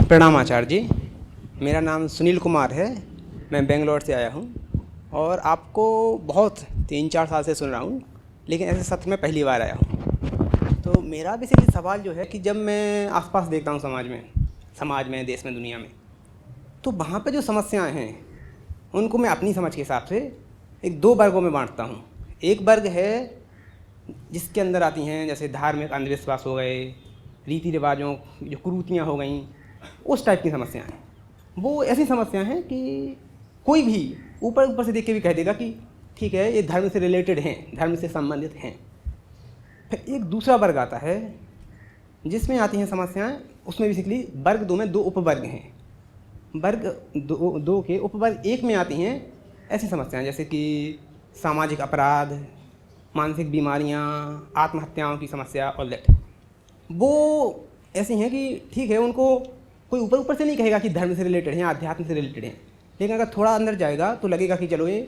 प्रणाम आचार्य जी, मेरा नाम सुनील कुमार है। मैं बेंगलोर से आया हूँ और आपको बहुत 3-4 साल से सुन रहा हूँ, लेकिन ऐसे सत्र में पहली बार आया हूँ। तो मेरा बेसिकली सवाल जो है कि जब मैं आसपास देखता हूँ समाज में, देश में, दुनिया में, तो वहाँ पे जो समस्याएं हैं उनको मैं अपनी समझ के हिसाब से एक 2 वर्गों में बांटता हूँ। एक वर्ग है जिसके अंदर आती हैं जैसे धार्मिक अंधविश्वास हो गए, रीति रिवाजों जो कुरीतियाँ हो गई, उस टाइप की समस्याएं हैं। वो ऐसी समस्याएं हैं कि कोई भी ऊपर से देख के भी कह देगा कि ठीक है, ये धर्म से रिलेटेड हैं, धर्म से संबंधित हैं। फिर एक दूसरा वर्ग आता है जिसमें आती हैं समस्याएं, उसमें बेसिकली वर्ग 2 में 2 उपवर्ग हैं। वर्ग 2 के उपवर्ग 1 में आती हैं ऐसी समस्याएं जैसे कि सामाजिक अपराध, मानसिक बीमारियां, आत्महत्याओं की समस्या और दैट। वो ऐसी हैं कि ठीक है, उनको कोई ऊपर से नहीं कहेगा कि धर्म से रिलेटेड हैं, अध्यात्म से रिलेटेड हैं, लेकिन अगर थोड़ा अंदर जाएगा तो लगेगा कि चलो ये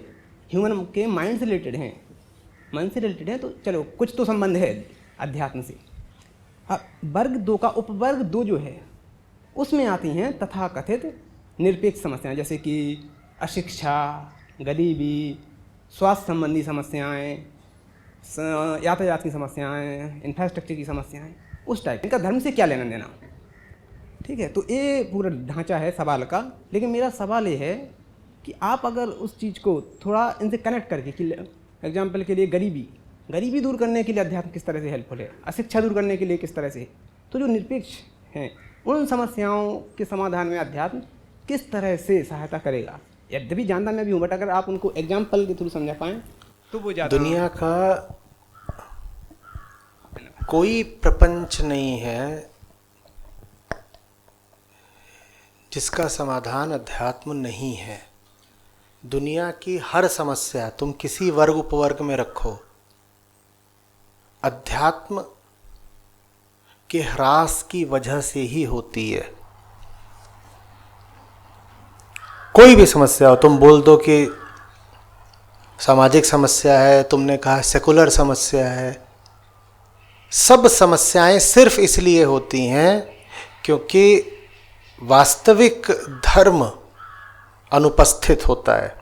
ह्यूमन के माइंड से रिलेटेड हैं, मन से रिलेटेड हैं, तो चलो कुछ तो संबंध है अध्यात्म से। वर्ग 2 का उपवर्ग 2 जो है उसमें आती हैं तथाकथित निरपेक्ष समस्याएं जैसे कि अशिक्षा, गरीबी, स्वास्थ्य संबंधी समस्याएं, यातायात की समस्याएं, इंफ्रास्ट्रक्चर की समस्याएं, उस टाइप। इनका धर्म से क्या लेना देना, ठीक है। तो ये पूरा ढांचा है सवाल का। लेकिन मेरा सवाल ये है कि आप अगर उस चीज़ को थोड़ा इनसे कनेक्ट करके कि एग्जाम्पल के लिए गरीबी दूर करने के लिए अध्यात्म किस तरह से हेल्पफुल है, अशिक्षा दूर करने के लिए किस तरह से, तो जो निरपेक्ष हैं उन समस्याओं के समाधान में अध्यात्म किस तरह से सहायता करेगा, यद्यपि जानता मैं भी हूँ, बट अगर आप उनको एग्जाम्पल के थ्रू समझा पाएँ तो वो ज़्यादा। दुनिया का कोई प्रपंच नहीं है जिसका समाधान अध्यात्म नहीं है। दुनिया की हर समस्या तुम किसी वर्ग उपवर्ग में रखो, अध्यात्म के ह्रास की वजह से ही होती है। कोई भी समस्या हो, तुम बोल दो कि सामाजिक समस्या है, तुमने कहा सेकुलर समस्या है, सब समस्याएं सिर्फ इसलिए होती हैं क्योंकि वास्तविक धर्म अनुपस्थित होता है।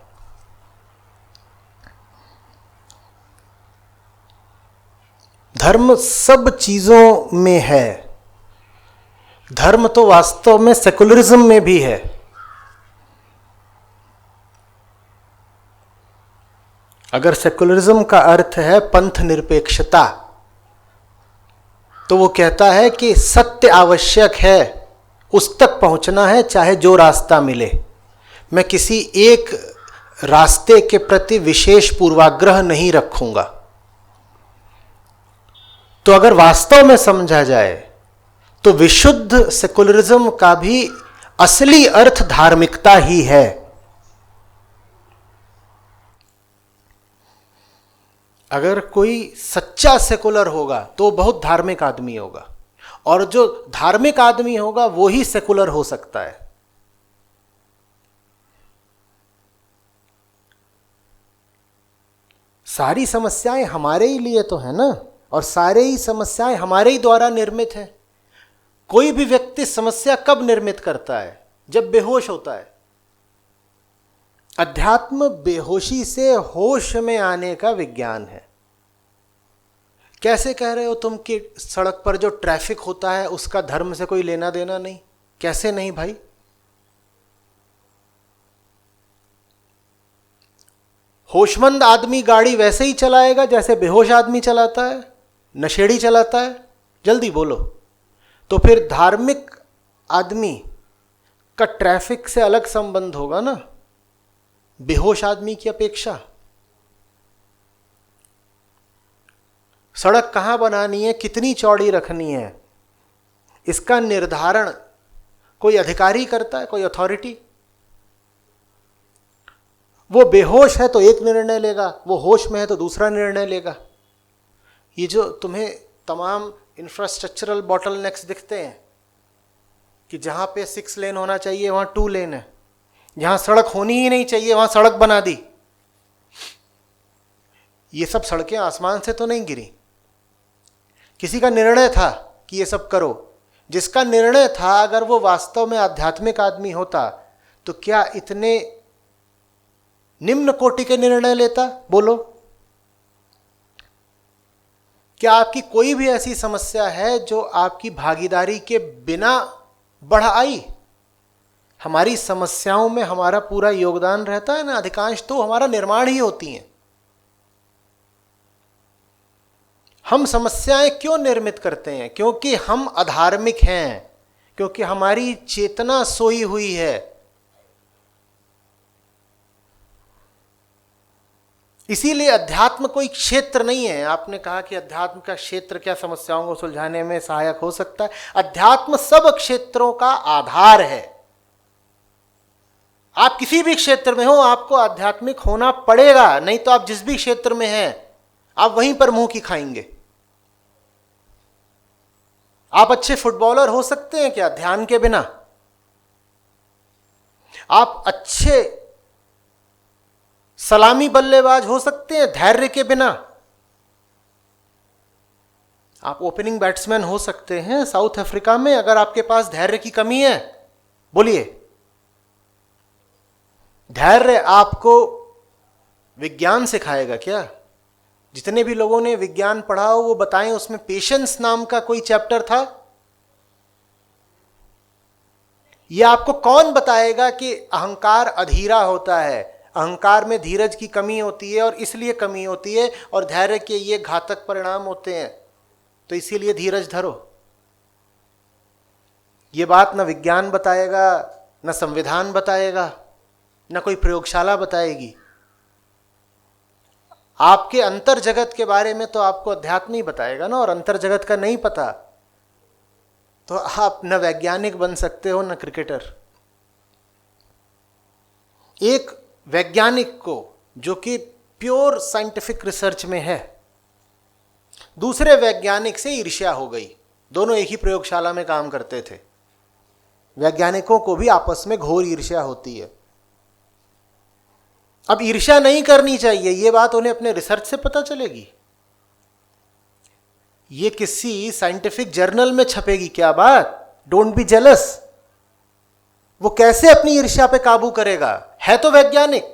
धर्म सब चीजों में है। धर्म तो वास्तव में सेकुलरिज्म में भी है। अगर सेकुलरिज्म का अर्थ है पंथ निरपेक्षता, तो वो कहता है कि सत्य आवश्यक है, उस तक पहुंचना है चाहे जो रास्ता मिले। मैं किसी एक रास्ते के प्रति विशेष पूर्वाग्रह नहीं रखूंगा। तो अगर वास्तव में समझा जाए तो विशुद्ध सेकुलरिज्म का भी असली अर्थ धार्मिकता ही है। अगर कोई सच्चा सेकुलर होगा तो बहुत धार्मिक आदमी होगा, और जो धार्मिक आदमी होगा वो ही सेकुलर हो सकता है। सारी समस्याएं हमारे ही लिए तो है ना, और सारे ही समस्याएं हमारे ही द्वारा निर्मित है। कोई भी व्यक्ति समस्या कब निर्मित करता है? जब बेहोश होता है। अध्यात्म बेहोशी से होश में आने का विज्ञान है। कैसे कह रहे हो तुम कि सड़क पर जो ट्रैफिक होता है उसका धर्म से कोई लेना देना नहीं? कैसे नहीं भाई? होशमंद आदमी गाड़ी वैसे ही चलाएगा जैसे बेहोश आदमी चलाता है, नशेड़ी चलाता है। जल्दी बोलो। तो फिर धार्मिक आदमी का ट्रैफिक से अलग संबंध होगा ना, बेहोश आदमी की अपेक्षा। सड़क कहाँ बनानी है, कितनी चौड़ी रखनी है, इसका निर्धारण कोई अधिकारी करता है, कोई अथॉरिटी? वो बेहोश है तो एक निर्णय लेगा, वो होश में है तो दूसरा निर्णय लेगा। ये जो तुम्हें तमाम इंफ्रास्ट्रक्चरल बॉटलनेक्स दिखते हैं कि जहां पे 6 लेन होना चाहिए वहां 2 लेन है, जहां सड़क होनी ही नहीं चाहिए वहां सड़क बना दी। ये सब सड़कें आसमान से तो नहीं गिरी, किसी का निर्णय था कि ये सब करो। जिसका निर्णय था, अगर वो वास्तव में आध्यात्मिक आदमी होता तो क्या इतने निम्न कोटि के निर्णय लेता? बोलो। क्या आपकी कोई भी ऐसी समस्या है जो आपकी भागीदारी के बिना बढ़ आई? हमारी समस्याओं में हमारा पूरा योगदान रहता है ना, अधिकांश तो हमारा निर्माण ही होती हैं। हम समस्याएं क्यों निर्मित करते हैं? क्योंकि हम अधार्मिक हैं, क्योंकि हमारी चेतना सोई हुई है। इसीलिए अध्यात्म कोई क्षेत्र नहीं है। आपने कहा कि अध्यात्म का क्षेत्र क्या समस्याओं को सुलझाने में सहायक हो सकता है? अध्यात्म सब क्षेत्रों का आधार है। आप किसी भी क्षेत्र में हो, आपको आध्यात्मिक होना पड़ेगा, नहीं तो आप जिस भी क्षेत्र में हैं आप वहीं पर मुंह की खाएंगे। आप अच्छे फुटबॉलर हो सकते हैं क्या ध्यान के बिना? आप अच्छे सलामी बल्लेबाज हो सकते हैं धैर्य के बिना? आप ओपनिंग बैट्समैन हो सकते हैं साउथ अफ्रीका में अगर आपके पास धैर्य की कमी है? बोलिए। धैर्य आपको विज्ञान सिखाएगा क्या? जितने भी लोगों ने विज्ञान पढ़ा हो वो बताएं, उसमें पेशेंस नाम का कोई चैप्टर था? यह आपको कौन बताएगा कि अहंकार अधीरा होता है, अहंकार में धीरज की कमी होती है और इसलिए कमी होती है, और धैर्य के ये घातक परिणाम होते हैं, तो इसीलिए धीरज धरो? ये बात न विज्ञान बताएगा, न संविधान बताएगा, न कोई प्रयोगशाला बताएगी। आपके अंतर जगत के बारे में तो आपको अध्यात्म ही बताएगा ना, और अंतर जगत का नहीं पता तो आप न वैज्ञानिक बन सकते हो न क्रिकेटर। एक वैज्ञानिक को जो कि प्योर साइंटिफिक रिसर्च में है, दूसरे वैज्ञानिक से ईर्ष्या हो गई। दोनों एक ही प्रयोगशाला में काम करते थे। वैज्ञानिकों को भी आपस में घोर ईर्ष्या होती है। अब ईर्ष्या नहीं करनी चाहिए, यह बात उन्हें अपने रिसर्च से पता चलेगी। ये किसी साइंटिफिक जर्नल में छपेगी क्या बात? Don't be jealous. वो कैसे अपनी ईर्ष्या पे काबू करेगा? है तो वैज्ञानिक,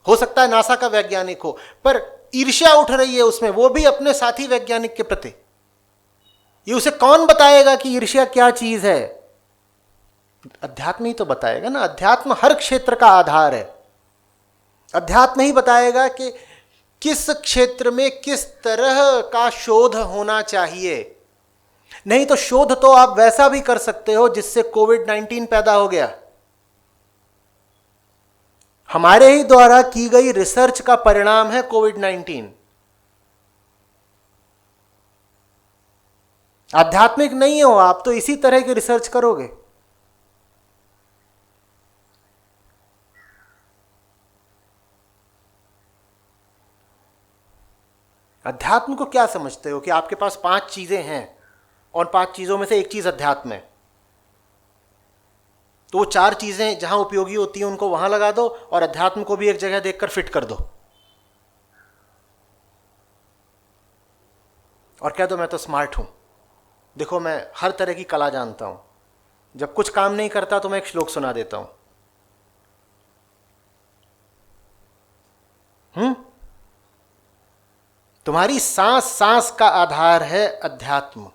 हो सकता है नासा का वैज्ञानिक हो, पर ईर्ष्या उठ रही है उसमें, वो भी अपने साथी वैज्ञानिक के प्रति। ये उसे कौन बताएगा कि ईर्ष्या क्या चीज है? अध्यात्म ही तो बताएगा ना। अध्यात्म हर क्षेत्र का आधार है। अध्यात्म ही बताएगा कि किस क्षेत्र में किस तरह का शोध होना चाहिए। नहीं तो शोध तो आप वैसा भी कर सकते हो जिससे कोविड-19 पैदा हो गया। हमारे ही द्वारा की गई रिसर्च का परिणाम है कोविड-19। आध्यात्मिक नहीं हो आप तो इसी तरह की रिसर्च करोगे। अध्यात्म को क्या समझते हो कि आपके पास 5 चीजें हैं और 5 चीजों में से एक चीज अध्यात्म है, तो वो 4 चीजें जहां उपयोगी होती हैं उनको वहां लगा दो और अध्यात्म को भी एक जगह देखकर फिट कर दो और कह दो मैं तो स्मार्ट हूं, देखो मैं हर तरह की कला जानता हूं। जब कुछ काम नहीं करता तो मैं एक श्लोक सुना देता हूं। तुम्हारी सांस सांस का आधार है अध्यात्म।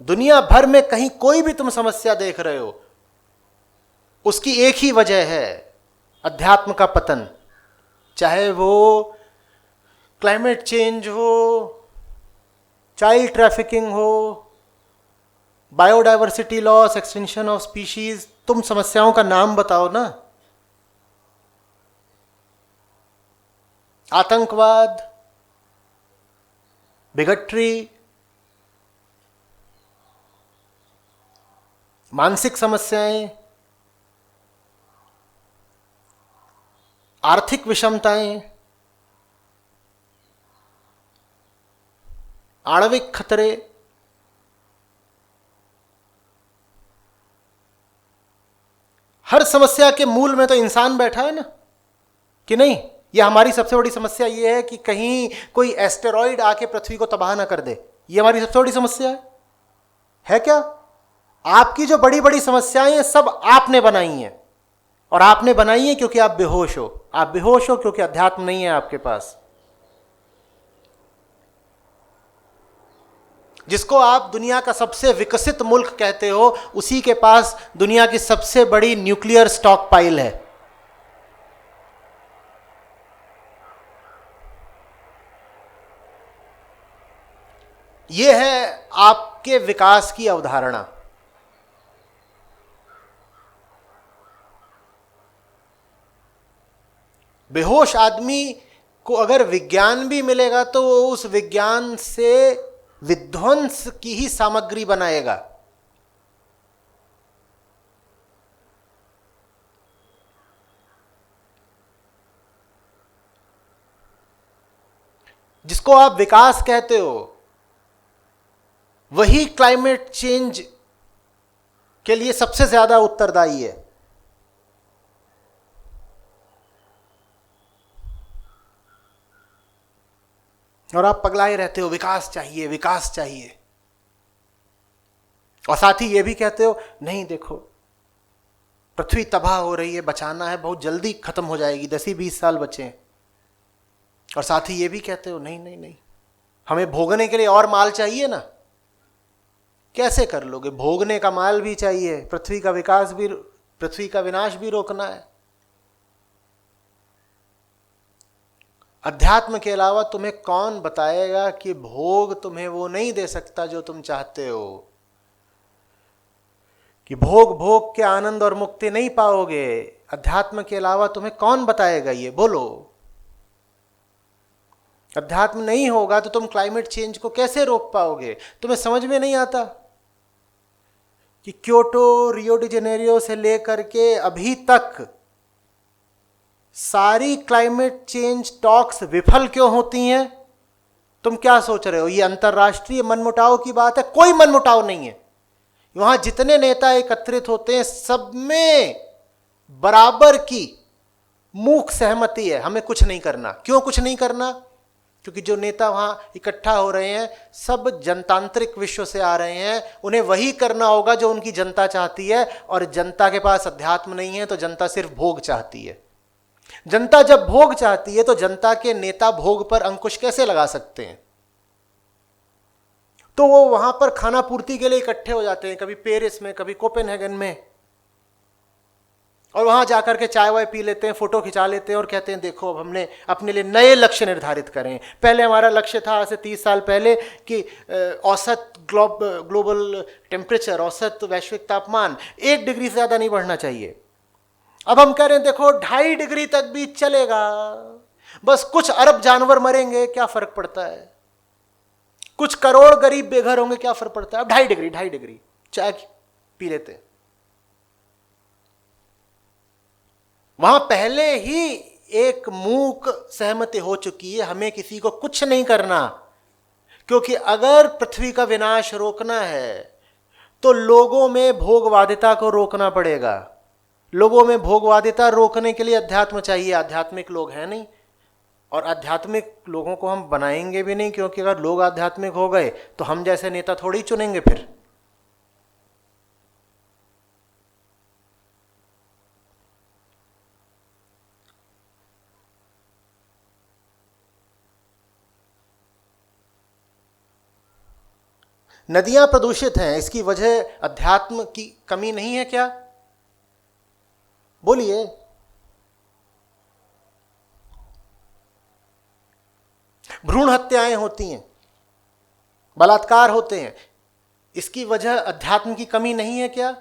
दुनिया भर में कहीं कोई भी तुम समस्या देख रहे हो, उसकी एक ही वजह है, अध्यात्म का पतन। चाहे वो क्लाइमेट चेंज हो, चाइल्ड ट्रैफिकिंग हो, biodiversity loss, extinction of species, तुम समस्याओं का नाम बताओ ना। आतंकवाद, बिगटरी, मानसिक समस्याएं, आर्थिक विषमताएं, आणविक खतरे, हर समस्या के मूल में तो इंसान बैठा है ना, कि नहीं? ये हमारी सबसे बड़ी समस्या ये है कि कहीं कोई एस्टेरॉइड आके पृथ्वी को तबाह ना कर दे। ये हमारी सबसे बड़ी समस्या है क्या? आपकी जो बड़ी बड़ी समस्याएं हैं सब आपने बनाई हैं, और आपने बनाई है क्योंकि आप बेहोश हो। आप बेहोश हो क्योंकि अध्यात्म नहीं है आपके पास। जिसको आप दुनिया का सबसे विकसित मुल्क कहते हो, उसी के पास दुनिया की सबसे बड़ी न्यूक्लियर स्टॉक पाइल है। यह है आपके विकास की अवधारणा। बेहोश आदमी को अगर विज्ञान भी मिलेगा तो वो उस विज्ञान से विध्वंस की ही सामग्री बनाएगा। जिसको आप विकास कहते हो वही क्लाइमेट चेंज के लिए सबसे ज्यादा उत्तरदायी है। और आप पगलाए रहते हो, विकास चाहिए, विकास चाहिए। और साथ ही ये भी कहते हो, नहीं देखो पृथ्वी तबाह हो रही है, बचाना है, बहुत जल्दी खत्म हो जाएगी, 10-20 साल बचे हैं। और साथ ही ये भी कहते हो, नहीं नहीं नहीं, हमें भोगने के लिए और माल चाहिए ना। कैसे कर लोगे? भोगने का माल भी चाहिए, पृथ्वी का विकास भी, पृथ्वी का विनाश भी रोकना है। अध्यात्म के अलावा तुम्हें कौन बताएगा कि भोग तुम्हें वो नहीं दे सकता जो तुम चाहते हो, कि भोग भोग के आनंद और मुक्ति नहीं पाओगे। अध्यात्म के अलावा तुम्हें कौन बताएगा ये? बोलो। अध्यात्म नहीं होगा तो तुम क्लाइमेट चेंज को कैसे रोक पाओगे? तुम्हें समझ में नहीं आता कि क्योटो, रियो डी जेनेरियो से लेकर के अभी तक सारी क्लाइमेट चेंज टॉक्स विफल क्यों होती हैं? तुम क्या सोच रहे हो ये अंतरराष्ट्रीय मनमुटाव की बात है? कोई मनमुटाव नहीं है। वहां जितने नेता एकत्रित होते हैं सब में बराबर की मूक सहमति है, हमें कुछ नहीं करना। क्यों कुछ नहीं करना? क्योंकि जो नेता वहां इकट्ठा हो रहे हैं सब जनतांत्रिक विश्व से आ रहे हैं, उन्हें वही करना होगा जो उनकी जनता चाहती है। और जनता के पास अध्यात्म नहीं है तो जनता सिर्फ भोग चाहती है। जनता जब भोग चाहती है तो जनता के नेता भोग पर अंकुश कैसे लगा सकते हैं? तो वो वहां पर खाना पूर्ति के लिए इकट्ठे हो जाते हैं, कभी पेरिस में, कभी कोपेनहेगन में, और वहां जाकर के चाय वाय पी लेते हैं, फोटो खिंचा लेते हैं और कहते हैं देखो अब हमने अपने लिए नए लक्ष्य निर्धारित करें। पहले हमारा लक्ष्य था आज से 30 साल पहले कि औसत ग्लोबल टेम्परेचर, औसत वैश्विक तापमान 1 डिग्री से ज्यादा नहीं बढ़ना चाहिए। अब हम कह रहे हैं देखो 2.5 डिग्री तक भी चलेगा, बस कुछ अरब जानवर मरेंगे, क्या फर्क पड़ता है? कुछ करोड़ गरीब बेघर होंगे, क्या फर्क पड़ता है? अब 2.5 डिग्री चाय पी लेते हैं। वहां पहले ही एक मूक सहमति हो चुकी है, हमें किसी को कुछ नहीं करना। क्योंकि अगर पृथ्वी का विनाश रोकना है तो लोगों में भोगवादिता को रोकना पड़ेगा। लोगों में भोगवादिता रोकने के लिए अध्यात्म चाहिए। आध्यात्मिक लोग हैं नहीं, और आध्यात्मिक लोगों को हम बनाएंगे भी नहीं, क्योंकि अगर लोग आध्यात्मिक हो गए तो हम जैसे नेता थोड़ी चुनेंगे फिर। नदियां प्रदूषित हैं, इसकी वजह अध्यात्म की कमी नहीं है क्या? बोलिए। भ्रूण हत्याएं होती हैं, बलात्कार होते हैं, इसकी वजह अध्यात्म की कमी नहीं है क्या?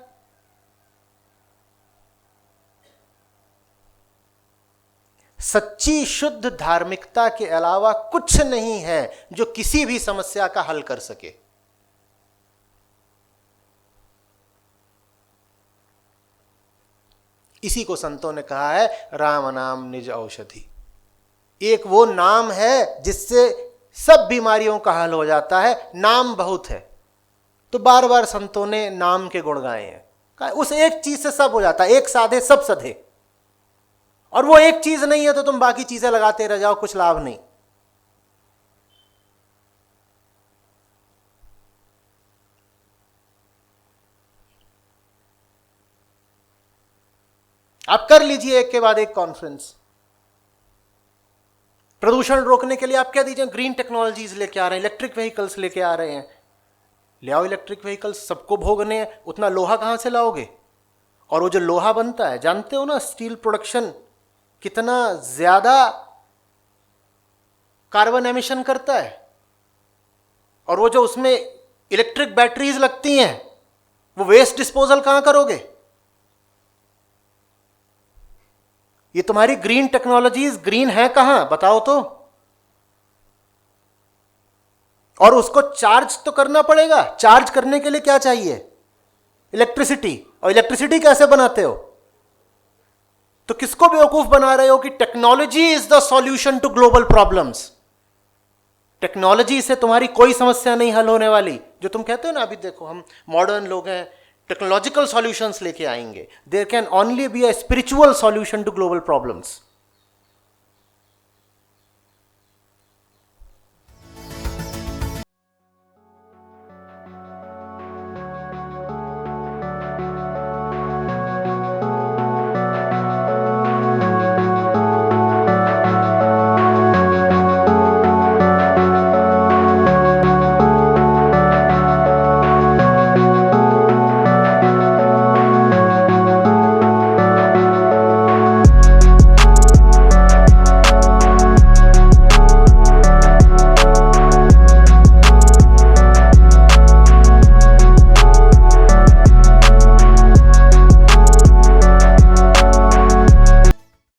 सच्ची शुद्ध धार्मिकता के अलावा कुछ नहीं है जो किसी भी समस्या का हल कर सके। इसी को संतों ने कहा है राम नाम निज औषधि। एक वो नाम है जिससे सब बीमारियों का हल हो जाता है। नाम बहुत है, तो बार बार संतों ने नाम के गुण गाए हैं। कहा उस एक चीज से सब हो जाता है, एक साधे सब सधे। और वो एक चीज नहीं है तो तुम बाकी चीजें लगाते रह जाओ, कुछ लाभ नहीं। आप कर लीजिए एक के बाद एक कॉन्फ्रेंस। प्रदूषण रोकने के लिए आप क्या दीजिए, ग्रीन टेक्नोलॉजीज लेके आ रहे हैं, इलेक्ट्रिक व्हीकल्स लेके आ रहे हैं। ले आओ इलेक्ट्रिक व्हीकल्स, सबको भोगने हैं। उतना लोहा कहां से लाओगे? और वो जो लोहा बनता है, जानते हो ना स्टील प्रोडक्शन कितना ज्यादा कार्बन एमिशन करता है। और वो जो उसमें इलेक्ट्रिक बैटरीज लगती हैं, वो वेस्ट डिस्पोजल कहां करोगे? ये तुम्हारी ग्रीन टेक्नोलॉजीज ग्रीन है कहां, बताओ तो। और उसको चार्ज तो करना पड़ेगा। चार्ज करने के लिए क्या चाहिए? इलेक्ट्रिसिटी। और इलेक्ट्रिसिटी कैसे बनाते हो? तो किसको बेवकूफ बना रहे हो कि technology is the solution to global problems. Technology से तुम्हारी कोई समस्या नहीं हल होने वाली। जो तुम कहते हो ना, अभी देखो हम मॉडर्न लोग हैं, टेक्नोलॉजिकल सॉल्यूशंस लेके आएंगे। There can only be a spiritual solution to global problems.